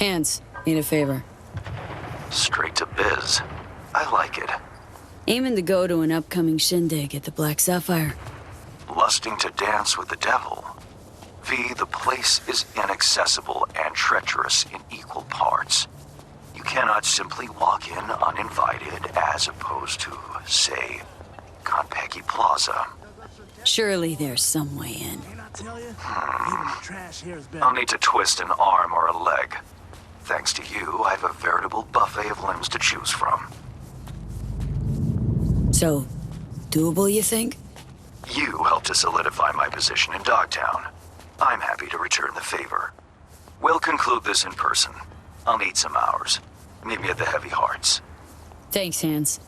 Hands, need a favor. Straight to biz. I like it. Aiming to go to an upcoming shindig at the Black Sapphire. Lusting to dance with the devil. V, the place is inaccessible and treacherous in equal parts. You cannot simply walk in uninvited as opposed to, say, Konpeki Plaza. Surely there's some way in. I'll need to twist an arm or a leg. Thanks to you, I have a veritable buffet of limbs to choose from. So, doable, you think? You helped to solidify my position in Dogtown. I'm happy to return the favor. We'll conclude this in person. I'll need some hours. Meet me at the Heavy Hearts. Thanks, Hands.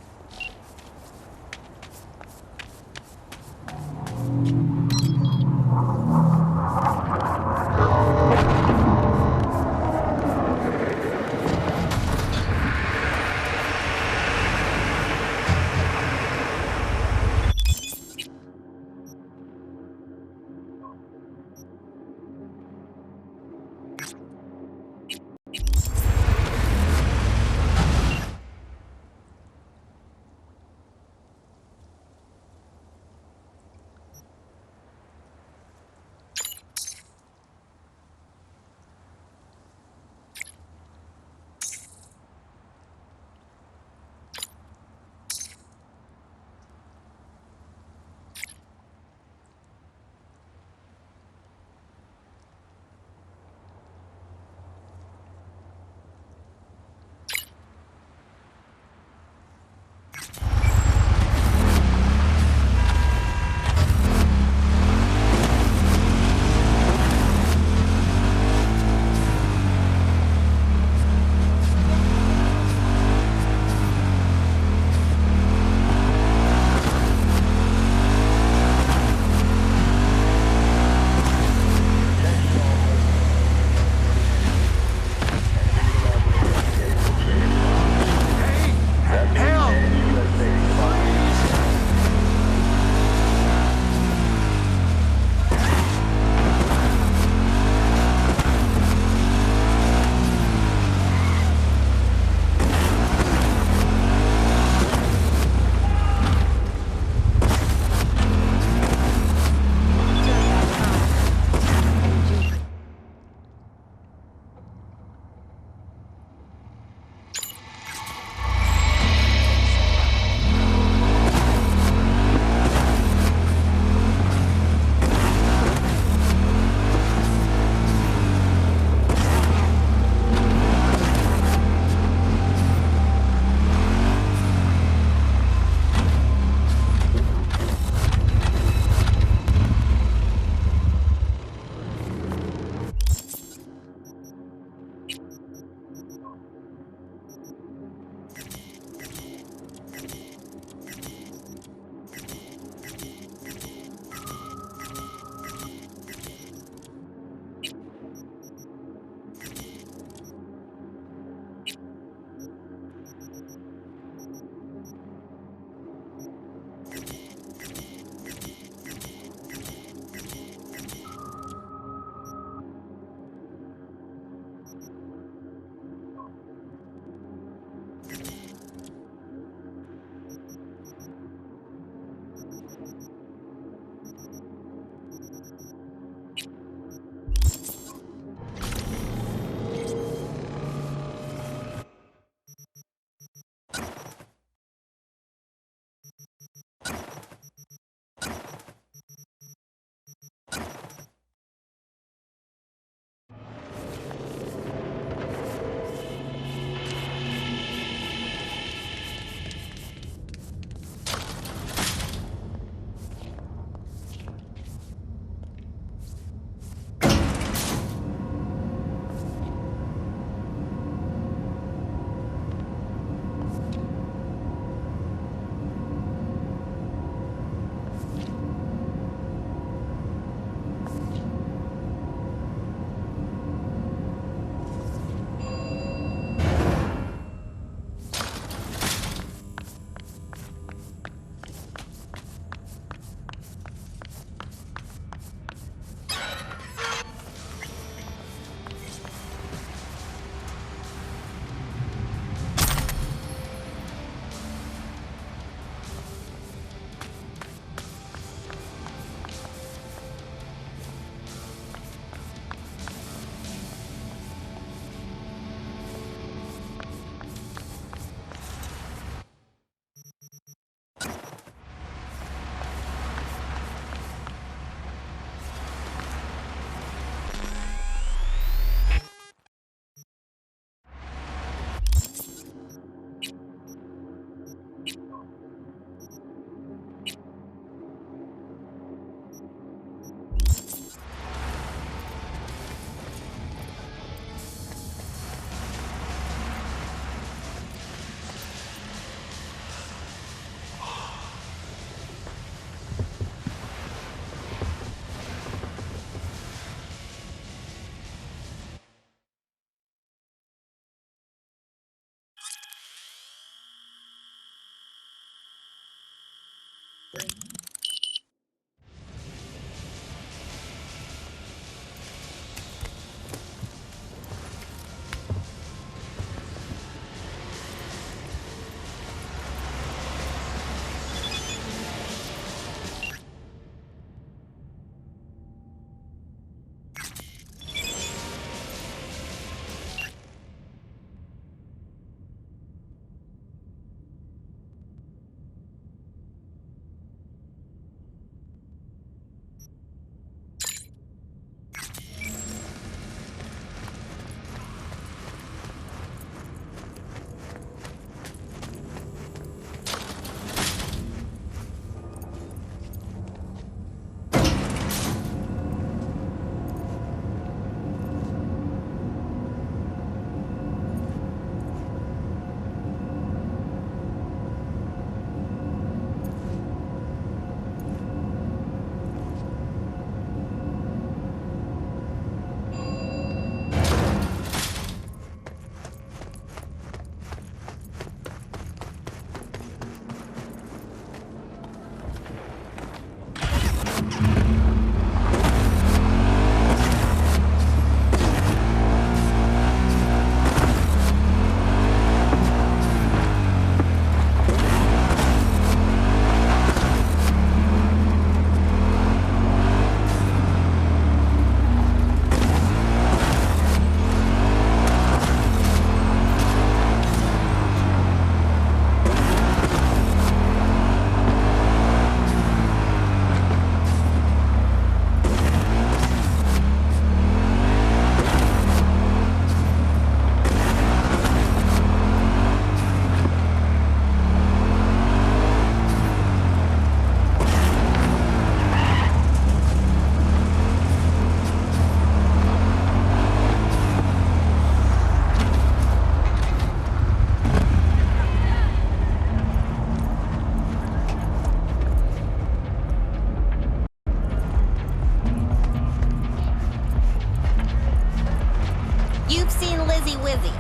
Wizzy.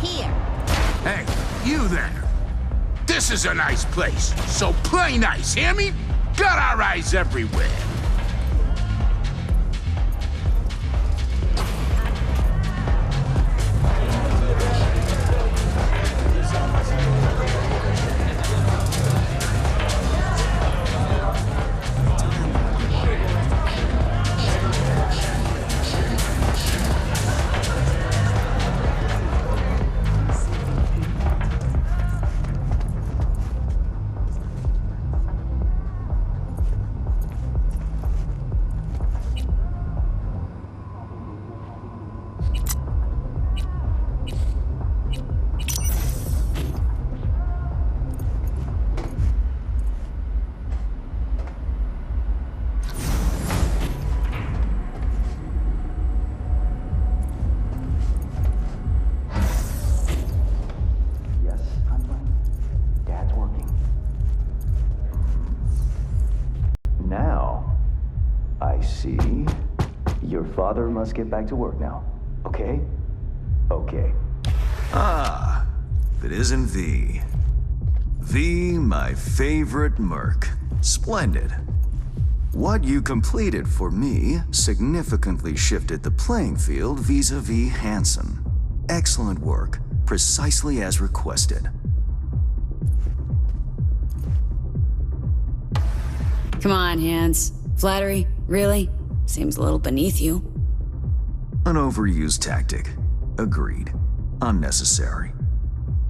Here. Hey, you there. This is a nice place, so play nice, hear me? Got our eyes everywhere. See? Your father must get back to work now. Okay? Okay. Ah, if it isn't V. V, my favorite merc. Splendid. What you completed for me significantly shifted the playing field vis-a-vis Hansen. Excellent work, precisely as requested. Come on, Hans. Flattery? Really? Seems a little beneath you. An overused tactic. Agreed. Unnecessary.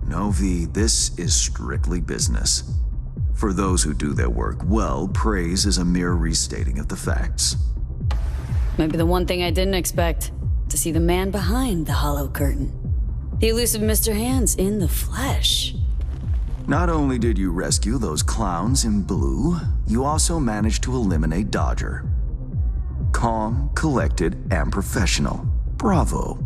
No, V, this is strictly business. For those who do their work well, praise is a mere restating of the facts. Maybe the one thing I didn't expect, to see the man behind the hollow curtain. The elusive Mr. Hands in the flesh. Not only did you rescue those clowns in blue, you also managed to eliminate Dodger. Calm, collected, and professional. Bravo.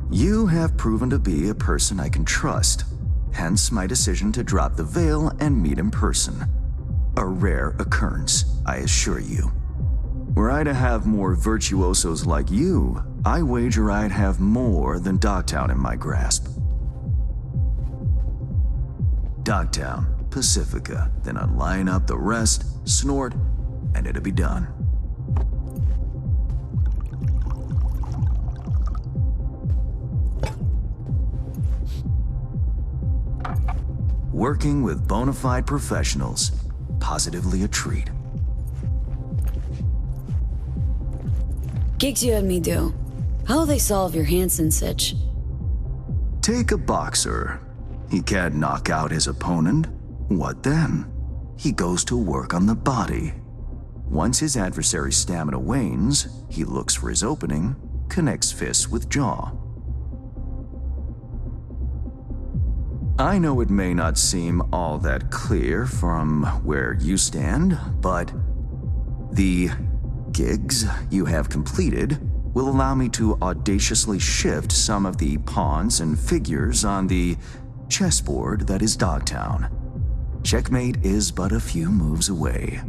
You have proven to be a person I can trust, hence my decision to drop the veil and meet in person. A rare occurrence, I assure you. Were I to have more virtuosos like you, I wager I'd have more than Dogtown in my grasp. Dogtown, Pacifica, then I'd line up the rest, snort, and it'd be done. Working with bona fide professionals, positively a treat. Gigs you had me do. How'll they solve your Hansen sitch? Take a boxer. He can't knock out his opponent. What then? He goes to work on the body. Once his adversary's stamina wanes, he looks for his opening, connects fists with jaw. I know it may not seem all that clear from where you stand, but the gigs you have completed will allow me to audaciously shift some of the pawns and figures on the chessboard that is Dogtown. Checkmate is but a few moves away.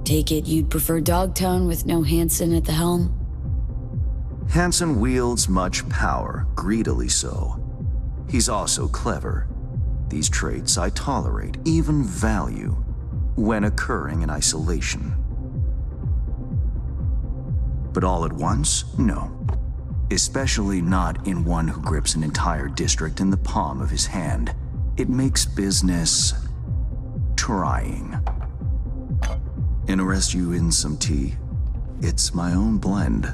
Take it you'd prefer Dogtown with no Hansen at the helm? Hansen wields much power, greedily so. He's also clever. These traits I tolerate, even value, when occurring in isolation. But all at once? No. Especially not in one who grips an entire district in the palm of his hand. It makes business trying. Interest you in some tea? It's my own blend.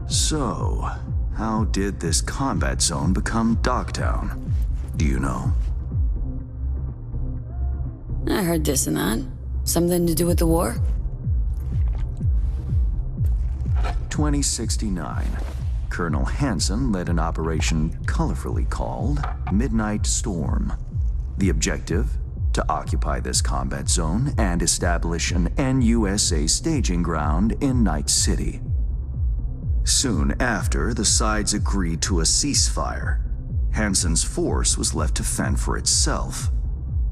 So, how did this combat zone become Dogtown? Do you know? I heard this and that. Something to do with the war? 2069. Colonel Hansen led an operation colorfully called Midnight Storm. The objective? To occupy this combat zone and establish an NUSA staging ground in Night City. Soon after, the sides agreed to a ceasefire. Hansen's force was left to fend for itself.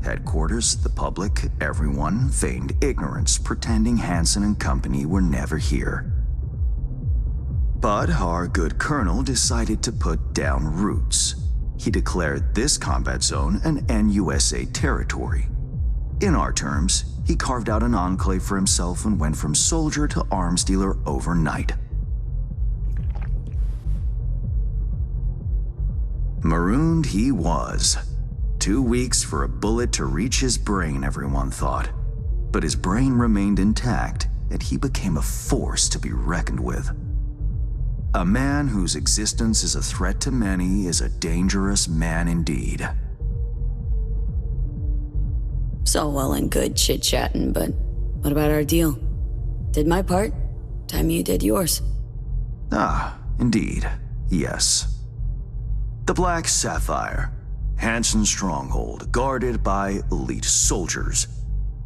Headquarters, the public, everyone feigned ignorance, pretending Hansen and company were never here. But our good colonel decided to put down roots. He declared this combat zone an NUSA territory. In our terms, he carved out an enclave for himself and went from soldier to arms dealer overnight. Marooned he was. 2 weeks for a bullet to reach his brain, everyone thought. But his brain remained intact, and he became a force to be reckoned with. A man whose existence is a threat to many is a dangerous man indeed. It's all well and good chit-chatting, but what about our deal? Did my part, time you did yours. Ah, indeed, yes. The Black Sapphire, Hansen's stronghold, guarded by elite soldiers.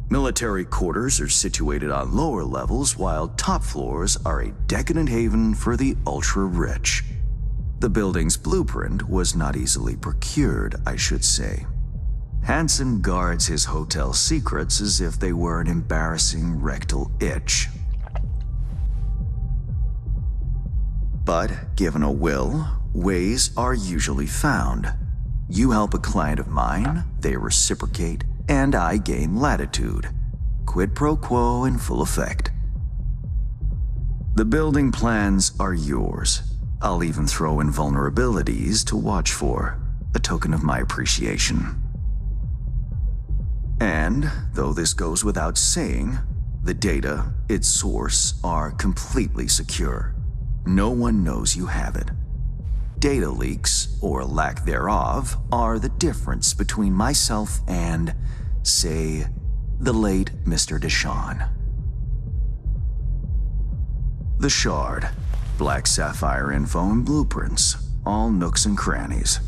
Military quarters are situated on lower levels, while top floors are a decadent haven for the ultra-rich. The building's blueprint was not easily procured, I should say. Hansen guards his hotel secrets as if they were an embarrassing rectal itch. But given a will, ways are usually found. You help a client of mine, they reciprocate, and I gain latitude. Quid pro quo in full effect. The building plans are yours. I'll even throw in vulnerabilities to watch for, a token of my appreciation. And, though this goes without saying, the data, its source, are completely secure. No one knows you have it. Data leaks, or lack thereof, are the difference between myself and, say, the late Mr. Deshawn. The Shard, Black Sapphire info and blueprints, all nooks and crannies.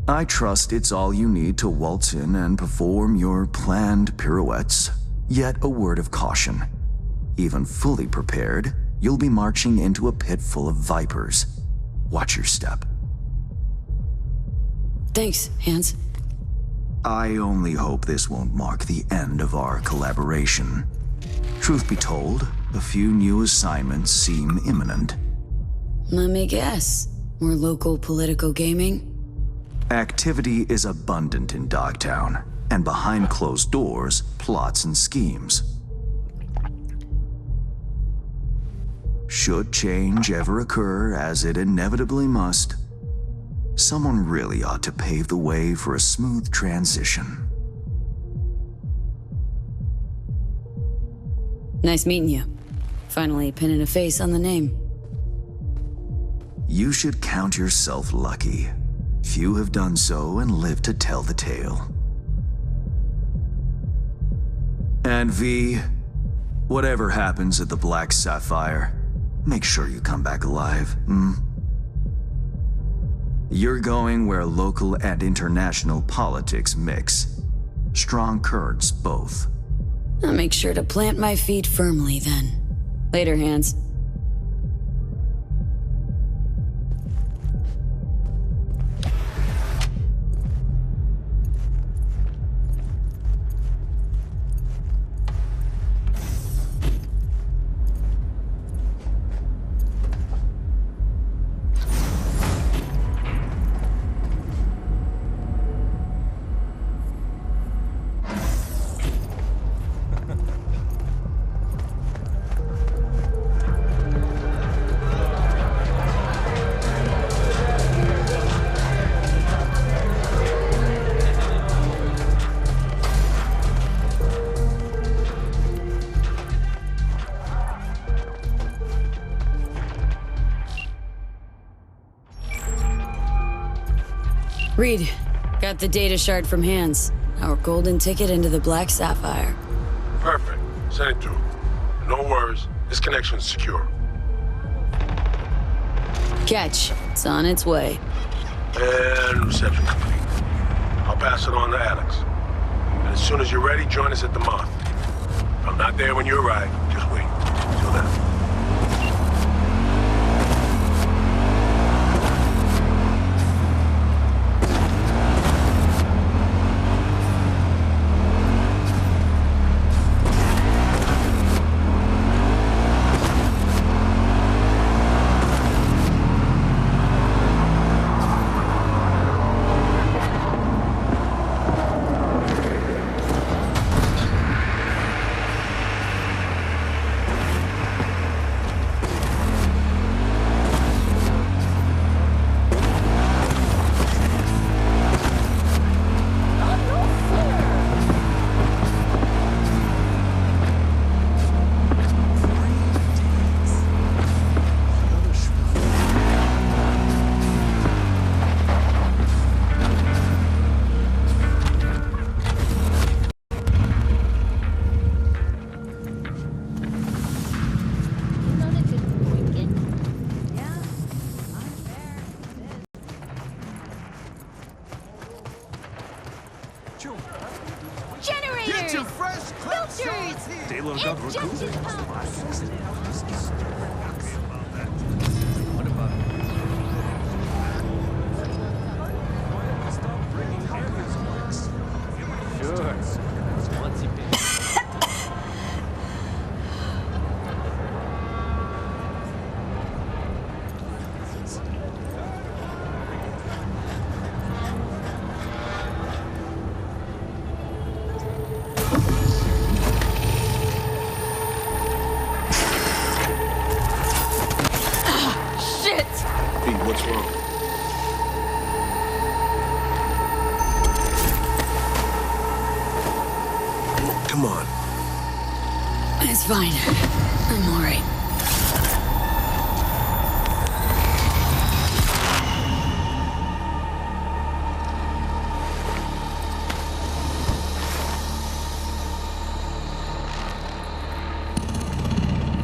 I trust it's all you need to waltz in and perform your planned pirouettes. Yet a word of caution. Even fully prepared, you'll be marching into a pit full of vipers. Watch your step. Thanks, Hans. I only hope this won't mark the end of our collaboration. Truth be told, a few new assignments seem imminent. Let me guess. More local political gaming? Activity is abundant in Dogtown, and behind closed doors, plots and schemes. Should change ever occur, as it inevitably must, someone really ought to pave the way for a smooth transition. Nice meeting you. Finally pinning a face on the name. You should count yourself lucky. Few have done so and lived to tell the tale. And V, whatever happens at the Black Sapphire, make sure you come back alive, You're going where local and international politics mix. Strong currents, both. I'll make sure to plant my feet firmly then. Later, Hans. Reed, got the data shard from Hans. Our golden ticket into the Black Sapphire. Perfect. Send it through. No worries. This connection's secure. Catch. It's on its way. And reception complete. I'll pass it on to Alex. And as soon as you're ready, join us at the Moth. If I'm not there when you arrive, just wait. Till then. What's wrong? Come on. It's fine. I'm all right.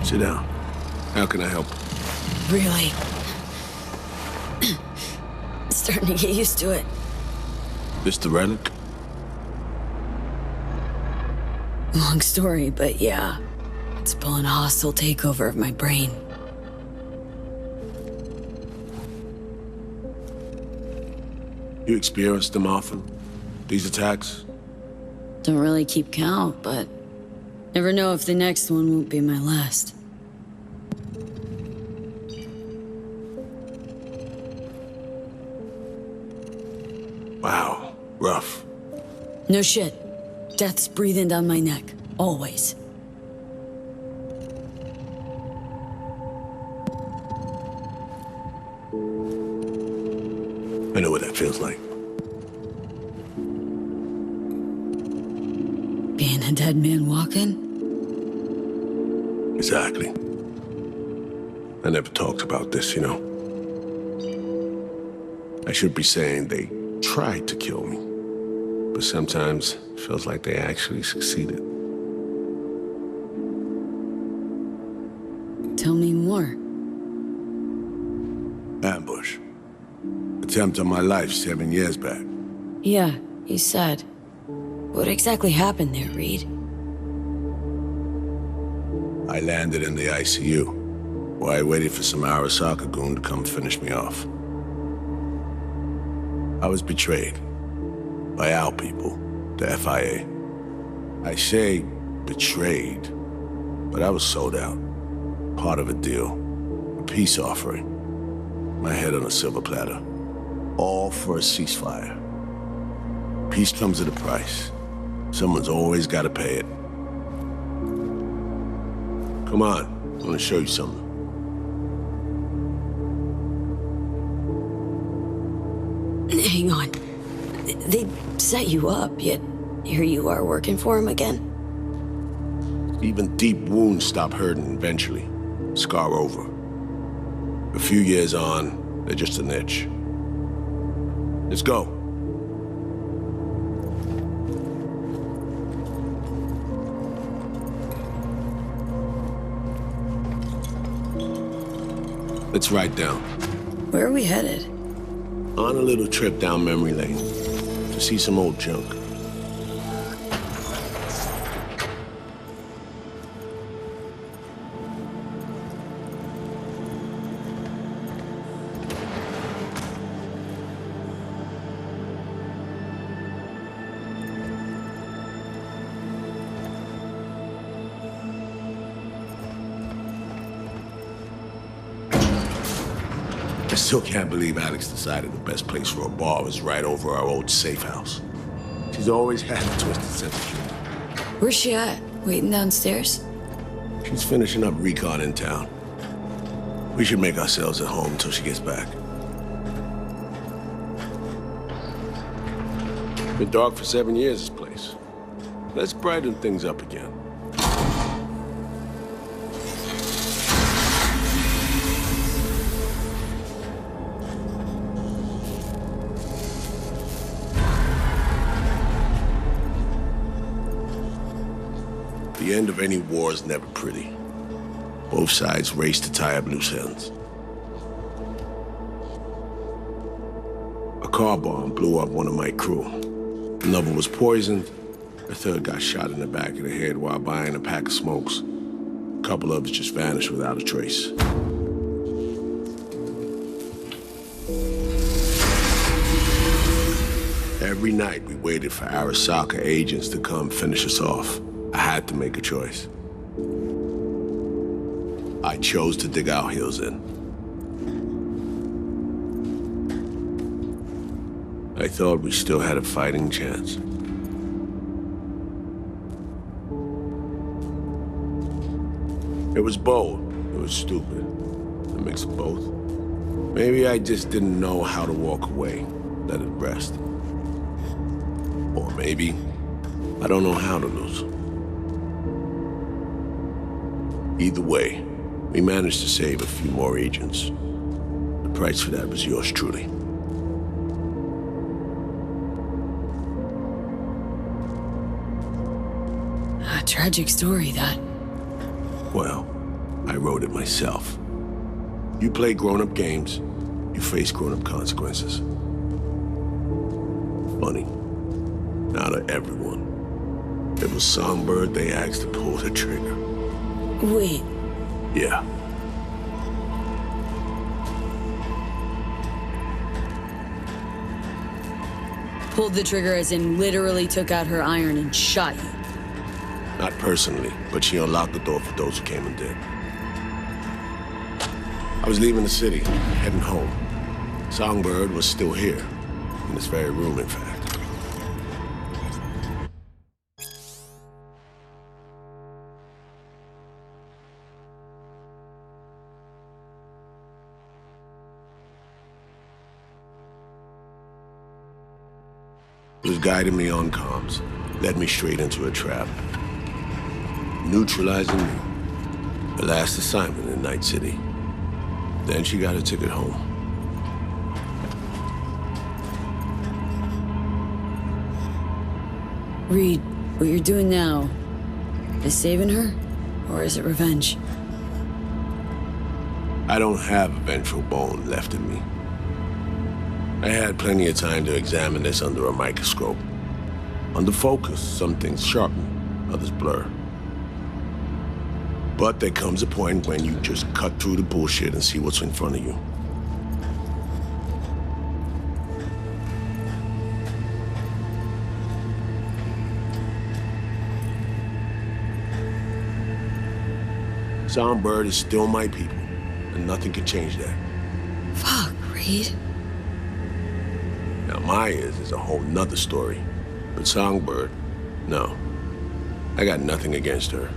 Sit down. How can I help? Really? Starting to get used to it. This the relic? Long story, but yeah. It's pulling a hostile takeover of my brain. You experience them often? These attacks? Don't really keep count, but never know if the next one won't be my last. Wow, rough. No shit. Death's breathing down my neck. Always. I know what that feels like. Being a dead man walking? Exactly. I never talked about this, you know. I should be saying they tried to kill me, but sometimes it feels like they actually succeeded. Tell me more. Ambush. Attempt on my life 7 years back. Yeah, you said. What exactly happened there, Reed? I landed in the ICU, while I waited for some Arasaka goon to come finish me off. I was betrayed by our people, the FIA. I say betrayed, but I was sold out. Part of a deal, a peace offering. My head on a silver platter. All for a ceasefire. Peace comes at a price. Someone's always got to pay it. Come on, I want to show you something. Hang on. They set you up, yet here you are working for him again? Even deep wounds stop hurting eventually. Scar over. A few years on, they're just an itch. Let's go. Let's ride down. Where are we headed? On a little trip down memory lane to see some old junk. I still can't believe Alex decided the best place for a bar was right over our old safe house. She's always had a twisted sense of humor. Where's she at? Waiting downstairs? She's finishing up recon in town. We should make ourselves at home until she gets back. Been dark for 7 years, this place. Let's brighten things up again. The end of any war is never pretty. Both sides race to tie up loose ends. A car bomb blew up one of my crew. Another was poisoned, The third got shot in the back of the head while buying a pack of smokes. A couple others just vanished without a trace. Every night we waited for Arasaka agents to come finish us off. I had to make a choice. I chose to dig our heels in. I thought we still had a fighting chance. It was bold. It was stupid. A mix of both. Maybe I just didn't know how to walk away, let it rest. Or maybe I don't know how to lose. Either way, we managed to save a few more agents. The price for that was yours truly. A tragic story, that. Well, I wrote it myself. You play grown-up games, you face grown-up consequences. Funny. Not to everyone. It was Songbird they asked to pull the trigger. Wait. Yeah. Pulled the trigger as in literally took out her iron and shot you. Not personally, but she unlocked the door for those who came and did. I was leaving the city, heading home. Songbird was still here. In this very room, in fact. He was guiding me on comms, led me straight into a trap. Neutralizing me. Her last assignment in Night City. Then she got a ticket home. Reed, what you're doing now, is saving her? Or is it revenge? I don't have a vengeful bone left in me. I had plenty of time to examine this under a microscope. Under focus, some things sharpen, others blur. But there comes a point when you just cut through the bullshit and see what's in front of you. Songbird is still my people, and nothing can change that. Fuck, Reed. Now Myers is a whole nother story, but Songbird, no. I got nothing against her.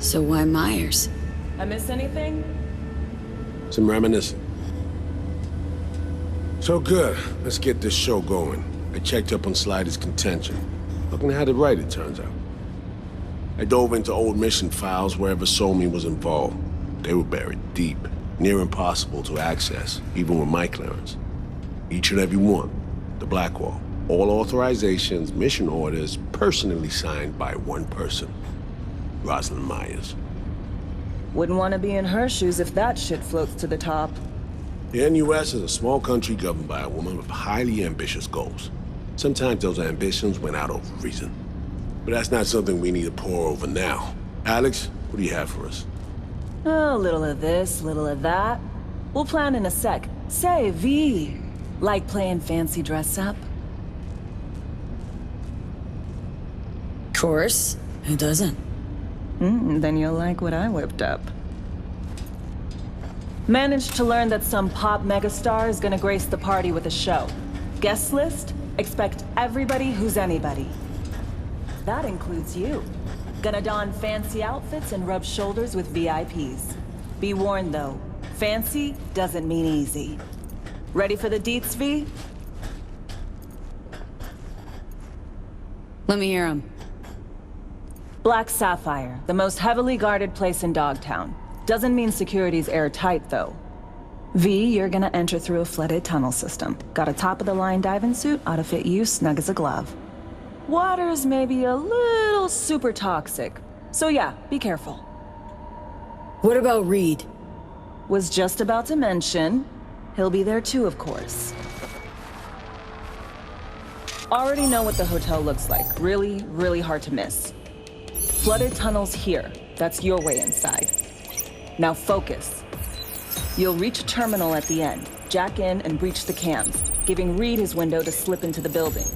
So why Myers? I miss anything? Some reminiscing. So good, let's get this show going. I checked up on Slider's contention. Looking had it right, it turns out. I dove into old mission files wherever Somi was involved. They were buried deep, near impossible to access, even with my clearance. Each and every one, the Blackwall. All authorizations, mission orders, personally signed by one person. Rosalind Myers. Wouldn't want to be in her shoes if that shit floats to the top. The NUS is a small country governed by a woman with highly ambitious goals. Sometimes those ambitions went out over reason. But that's not something we need to pour over now. Alex, what do you have for us? A little of this, little of that. We'll plan in a sec. Say, V, like playing fancy dress up? Course. Who doesn't? Then you'll like what I whipped up. Managed to learn that some pop megastar is gonna grace the party with a show. Guest list? Expect everybody who's anybody. That includes you. Gonna don fancy outfits and rub shoulders with VIPs. Be warned though, fancy doesn't mean easy. Ready for the deets, V? Let me hear him. Black Sapphire, the most heavily guarded place in Dogtown. Doesn't mean security's airtight, though. V, you're gonna enter through a flooded tunnel system. Got a top-of-the-line diving suit, ought to fit you snug as a glove. Water's maybe a little super toxic. So yeah, be careful. What about Reed? Was just about to mention, he'll be there too, of course. already know what the hotel looks like. Really, really hard to miss. Flooded tunnels here. That's your way inside. Now focus. You'll reach a terminal at the end. Jack in and breach the cams, giving Reed his window to slip into the building.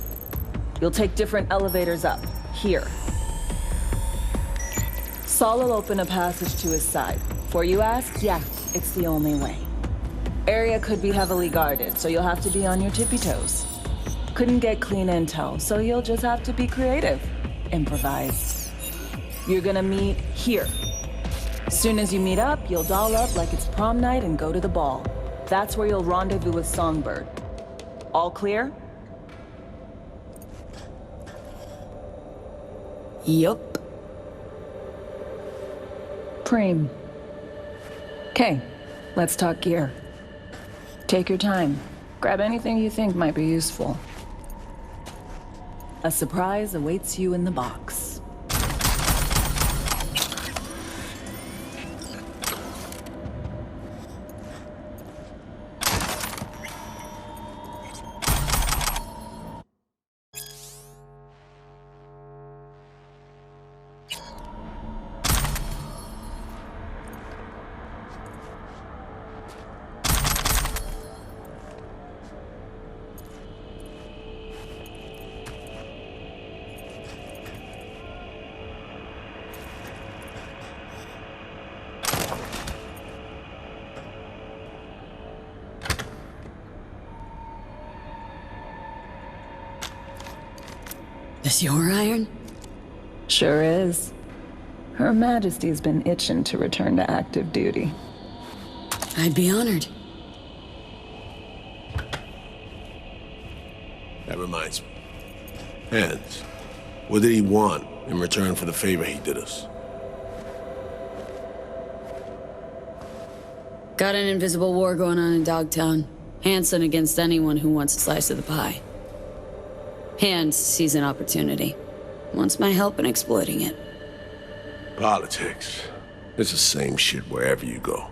You'll take different elevators up. Here. Saul will open a passage to his side. Before you ask, yeah, it's the only way. Area could be heavily guarded, so you'll have to be on your tippy toes. Couldn't get clean intel, so you'll just have to be creative. Improvise. You're gonna meet here. Soon as you meet up, you'll doll up like it's prom night and go to the ball. That's where you'll rendezvous with Songbird. All clear? Yup. Preem. Okay, let's talk gear. Take your time. Grab anything you think might be useful. A surprise awaits you in the box. This your iron? Sure is. Her Majesty's been itching to return to active duty. I'd be honored. That reminds me. Hands. What did he want in return for the favor he did us? Got an invisible war going on in Dogtown. Hanson against anyone who wants a slice of the pie. Hands sees an opportunity. Wants my help in exploiting it. Politics. It's the same shit wherever you go.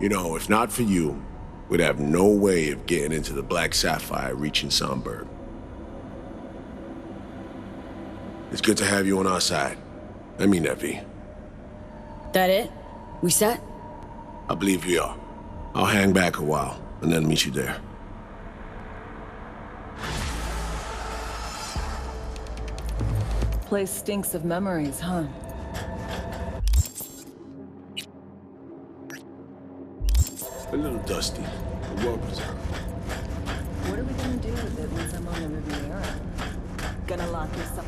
You know, if not for you, we'd have no way of getting into the Black Sapphire reaching Songbird. It's good to have you on our side. I mean that, V. That it? We set? I believe we are. I'll hang back a while, and then meet you there. Place stinks of memories, huh? A little dusty, but well preserved. What are we gonna do with it once I'm on the Riviera? Gonna lock yourself...